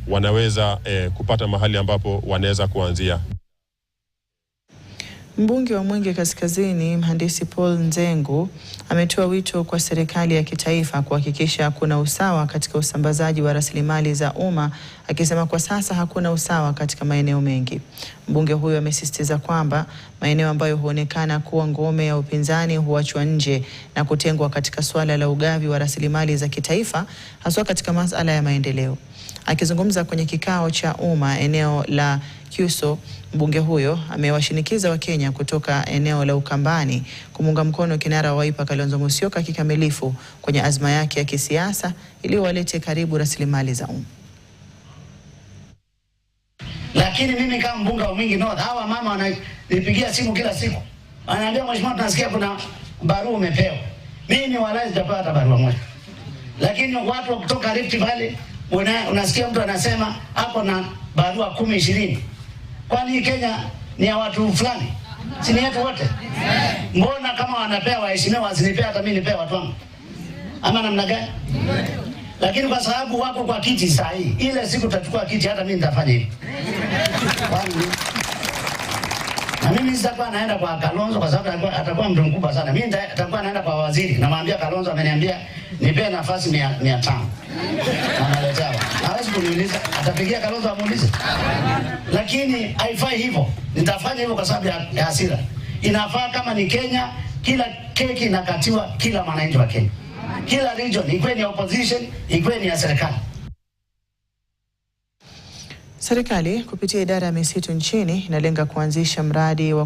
wanaweza kupata mahali ambapo wanaweza kuanzia. Mbunge wa Mwingi Kaskazini, Mhandisi Paul Nzengu, ametoa wito kwa serikali ya kitaifa kuhakikisha kuna usawa katika usambazaji wa rasilimali za umma, akisema kwa sasa hakuna usawa katika maeneo mengi. Mbunge huyo amesisitiza kwamba maeneo ambayo huonekana kuwa ngome ya upinzani huachwa nje na kutengwa katika suala la ugavi wa rasilimali za kitaifa, haswa katika masuala ya maendeleo. Akizungumza kwenye kikao cha umma eneo la Kyuso, mbunge huyo amewashinikiza Wakenya kutoka eneo la Ukambani kumunga mkono kinara wa Wiper Kalonzo Musyoka kikamilifu kwenye azma yake ya kisiasa ili walete karibu rasilimali za umma. Lakini mimi kama mbunge wa Mwingi North, hawa mama wananipigia simu kila siku. Wananiambia, mheshimiwa, tunasikia kuna barua umepewa. Mimi wala sijapata barua moja. Lakini watu kutoka Rift Valley unasikia mtu anasema hapo na barua 10-20. Kwani Kenya ni ya watu fulani? Si ni yetu wote? Mbona kama wanapea waheshimiwa wasinipea hata mimi nipea watu wangu? Ama namna gani? Lakini kwa sababu wako kwa kiti sahihi, ile siku tutachukua kiti hata mimi nitafanya hivi. Na mimi sitakuwa naenda kwa Kalonzo kwa sababu atakuwa mtu mkubwa sana. Mimi nitakuwa naenda kwa waziri. Namwambia Kalonzo ameniambia nipe nafasi 500. Analetewa. Hawezi kuniuliza, atapigia Kalonzo amuulize. Lakini haifai hivyo. Nitafanya hivyo kwa sababu ya hasira. Inafaa kama ni Kenya, kila keki inakatiwa kila mwananchi wa Kenya. Kila region, ikiwe ni opposition, ikiwe ni ya serikali. Serikali kupitia idara ya misitu nchini inalenga kuanzisha mradi wa